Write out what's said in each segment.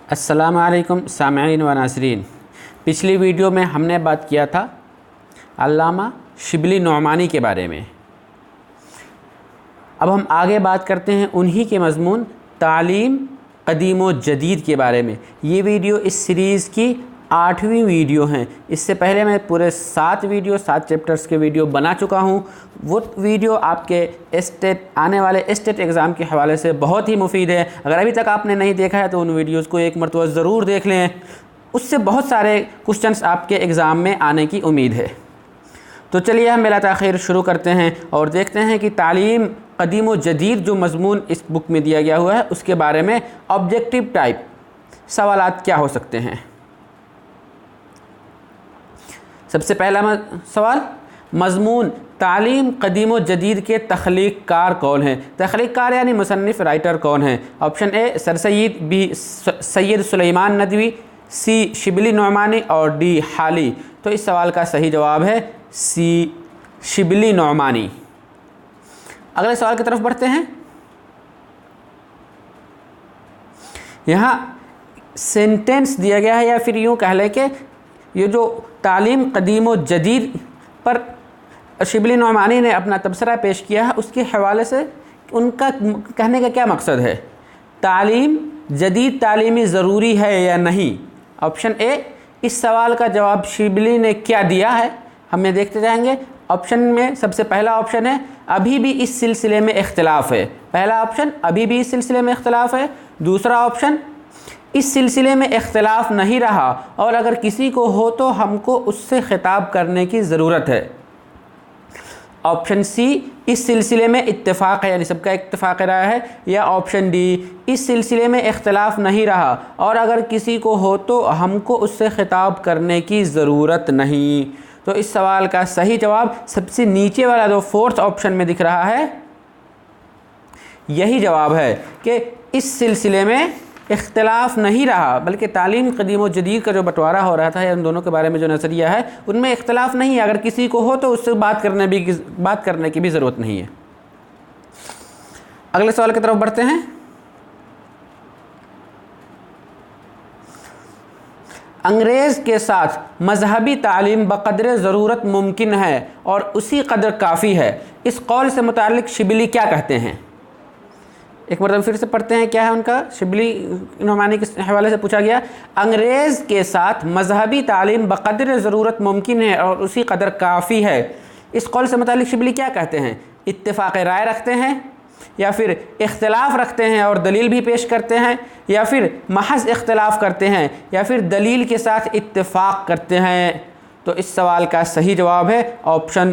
अस्सलामु अलैकुम सामईन व नाज़रीन। पिछली वीडियो में हमने बात किया था अल्लामा शिबली नोमानी के बारे में। अब हम आगे बात करते हैं उन्हीं के मज़मून तालीम क़दीम व जदीद के बारे में। ये वीडियो इस सीरीज़ की 8वीं वीडियो हैं। इससे पहले मैं पूरे 7 चैप्टर्स के वीडियो बना चुका हूँ। वो वीडियो आपके आने वाले स्टेट एग्ज़ाम के हवाले से बहुत ही मुफीद है। अगर अभी तक आपने नहीं देखा है तो उन वीडियोज़ को एक मरतबा ज़रूर देख लें, उससे बहुत सारे क्वेश्चंस आपके एग्ज़ाम में आने की उम्मीद है। तो चलिए हम बिला ताख़ीर शुरू करते हैं और देखते हैं कि तालीम क़दीम व जदीद जो मज़मून इस बुक में दिया गया हुआ है उसके बारे में ऑब्जेक्टिव टाइप सवालात क्या हो सकते हैं। सबसे पहला सवाल, मज़मून तालीम क़दीम व जदीद के तख्लीक़ कार कौन है? तख्लीक़ कार यानी मुसन्निफ़ राइटर कौन है? Option A sir Syed, B Syed Sulaiman Nadvi, C Shibli Nomani और डी हाली। तो इस सवाल का सही जवाब है सी शिबली नोमानी। अगले सवाल की तरफ बढ़ते हैं। यहाँ सेंटेंस दिया गया है या फिर यूँ कह लें कि ये जो तालीम क़दीम व जदीद पर शिबली नोमानी ने अपना तबसरा पेश किया है उसके हवाले से उनका कहने का क्या मकसद है? तालीम जदीद तालीमी ज़रूरी है या नहीं? ऑप्शन ए, इस सवाल का जवाब शिबली ने क्या दिया है हमें देखते जाएंगे। ऑप्शन में सबसे पहला ऑप्शन है अभी भी इस सिलसिले में इख्तिलाफ़ है। पहला ऑप्शन अभी भी इस सिलसिले में इख्तिलाफ़ है। दूसरा ऑप्शन इस सिलसिले में इख्तिलाफ़ नहीं रहा और अगर किसी को हो तो हमको उससे ख़िताब करने की ज़रूरत है। ऑप्शन सी, इस सिलसिले में इत्तेफाक है यानी सबका इत्तेफाक राय है। या ऑप्शन डी, इस सिलसिले में इख्तिलाफ़ नहीं रहा और अगर किसी को हो तो हमको उससे ख़िताब करने की ज़रूरत नहीं। तो इस सवाल का सही जवाब सबसे नीचे वाला जो फोर्थ ऑप्शन में दिख रहा है यही जवाब है कि इस सिलसिले में इख्तिलाफ़ नहीं रहा, बल्कि तालीम क़दीम व जदीद का जो बंटवारा हो रहा था या उन दोनों के बारे में जो नज़रिया है उनमें इख्तिलाफ़ नहीं है। अगर किसी को हो तो उससे बात करने की भी ज़रूरत नहीं है। अगले सवाल की तरफ बढ़ते हैं। अंग्रेज़ के साथ मजहबी तालीम बक़द्र ज़रूरत मुमकिन है और उसी कदर काफ़ी है, इस कौल से मुताल्लिक़ शिबली क्या कहते हैं? एक मरतबा फिर से पढ़ते हैं, क्या है उनका? शिबली नोमानी के हवाले से पूछा गया, अंग्रेज़ के साथ मजहबी तालीम बक़द्र ज़रूरत मुमकिन है और उसी कदर काफ़ी है, इस कौल से मुताल्लिक़ शिबली क्या कहते हैं? इत्तेफाक़ राय रखते हैं या फिर इख्तिलाफ़ रखते हैं और दलील भी पेश करते हैं या फिर महज़ इख्तिलाफ़ करते हैं या फिर दलील के साथ इत्तेफाक़ करते हैं? तो इस सवाल का सही जवाब है ऑप्शन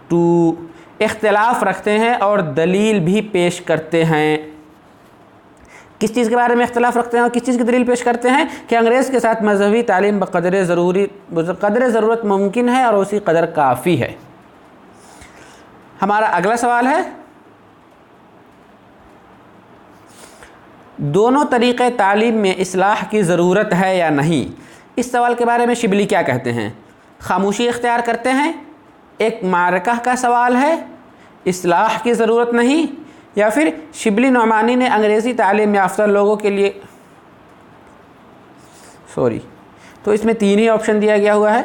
2, इख्तिलाफ़ रखते हैं और दलील भी पेश करते हैं। किस चीज़ के बारे में इख्तिलाफ़ रखते हैं और किस चीज़ की दलील पेश करते हैं? कि अंग्रेज़ के साथ मजहबी तालीम बक़द्र ज़रूरत मुमकिन है और उसी कदर काफ़ी है। हमारा अगला सवाल है, दोनों तरीक़े तालीम में इस्लाह की ज़रूरत है या नहीं? इस सवाल के बारे में शिबली क्या कहते हैं? खामोशी इख्तियार करते हैं, एक मारका का सवाल है, इस्लाह की ज़रूरत नहीं, या फिर शिबली नोमानी ने अंग्रेज़ी तालीम याफ्ता लोगों के लिए तो इसमें 3 ही ऑप्शन दिया गया हुआ है।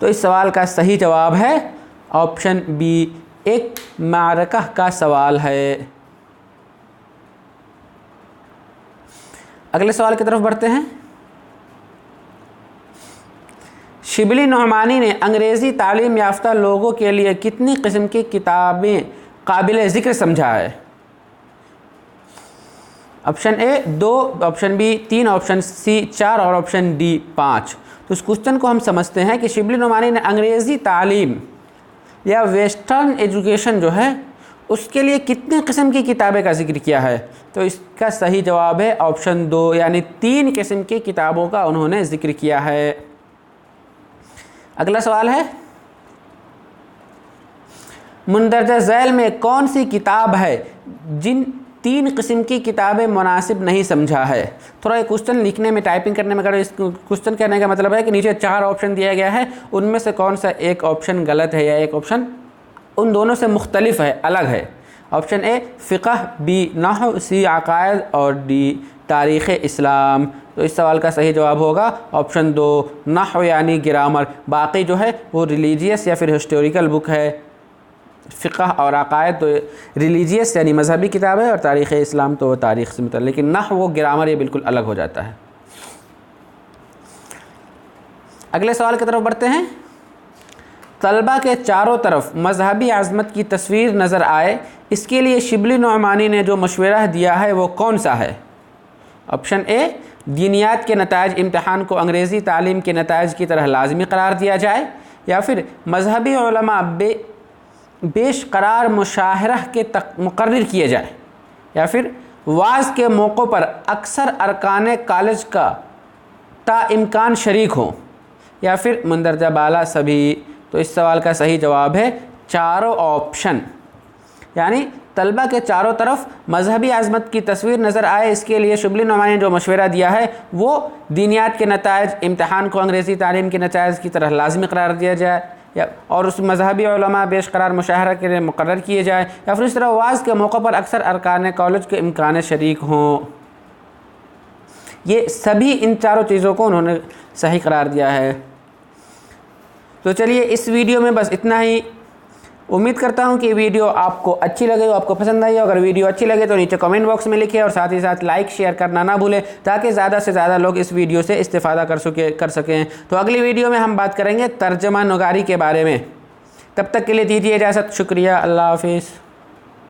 तो इस सवाल का सही जवाब है ऑप्शन बी, एक मारका का सवाल है। अगले सवाल की तरफ बढ़ते हैं। शिबली नोमानी ने अंग्रेज़ी तालीम याफ्ता लोगों के लिए कितनी किस्म की किताबें काबिल ज़िक्र समझा है? Option A 2, option B 3, option C 4 और ऑप्शन डी 5। तो इस क्वेश्चन को हम समझते हैं कि शिबली नोमानी ने अंग्रेज़ी तालीम या वेस्टर्न एजुकेशन जो है उसके लिए कितनी किस्म की किताबें का जिक्र किया है? तो इसका सही जवाब है ऑप्शन 2, यानी 3 किस्म की किताबों का उन्होंने ज़िक्र किया है। अगला सवाल है, मुंदरजा झैल में कौन सी किताब है जिन 3 किस्म की किताबें मुनासिब नहीं समझा है? थोड़ा क्वेश्चन लिखने में, टाइपिंग करने में अगर इस क्वेश्चन कहने का मतलब है कि नीचे 4 ऑप्शन दिया गया है, उनमें से कौन सा एक ऑप्शन गलत है या एक ऑप्शन उन दोनों से मुख्तलिफ है, अलग है। ऑप्शन ए फ़िक़ह, बी नहव, सी अक़ायद और डी तारीख़ इस्लाम। तो इस सवाल का सही जवाब होगा ऑप्शन 2 नहव यानी ग्रामर। बाकी जो है वो रिलीजियस या फिर हिस्टोरिकल बुक है। फ़िक़ह और अक़ायद तो रिलीजियस यानी मजहबी किताब है और तारीख़ इस्लाम तो तारीख़ से मतलब, लेकिन नहव वो ग्रामर ये बिल्कुल अलग हो जाता है। अगले सवाल की तरफ बढ़ते हैं। तलबा के चारों तरफ मजहबी आज़मत की तस्वीर नज़र आए, इसके लिए शिबली नोमानी ने जो मशवरा दिया है वो कौन सा है? ऑप्शन ए दीनियात के नताइज इम्तहान को अंग्रेज़ी तालीम के नताइज की तरह लाजमी करार दिया जाए, या फिर मजहबी उलमा बेश करार मुशाहरा के तक मुकर्रर किए जाए, या फिर वाज़ के मौक़ों पर अक्सर अरकान कॉलेज का ताइम्कान शरीक हों, या फिर मंदरजा बाला सभी। तो इस सवाल का सही जवाब है चारों ऑप्शन, यानी तलबा के चारों तरफ मजहबी आज़मत की तस्वीर नज़र आए, इसके लिए शिबली नोमानी ने जो मशवरा दिया है वो दीनियात के नताइज इम्तहान को अंग्रेज़ी तालीम के नताइज की तरह लाजमी करार दिया जाए, या और उस मजहबी उलमा बेश करार मुशाहरा के लिए मुकर्रर किए जाए, या फिर इस तरह वाज़ के मौक़ों पर अक्सर अरकान कॉलेज के इम्कान शरीक हों। ये सभी इन चारों चीज़ों को उन्होंने सही करार दिया है। तो चलिए इस वीडियो में बस इतना ही। उम्मीद करता हूँ कि वीडियो आपको अच्छी लगे हो, आपको पसंद आई हो। अगर वीडियो अच्छी लगे तो नीचे कमेंट बॉक्स में लिखें और साथ ही साथ लाइक शेयर करना ना भूलें, ताकि ज़्यादा से ज़्यादा लोग इस वीडियो से इस्तेफ़ादा कर सकें। तो अगली वीडियो में हम बात करेंगे तर्जमा नगारी के बारे में। तब तक के लिए दीजिए इजाज़त। शुक्रिया। अल्लाह हाफ़िज़।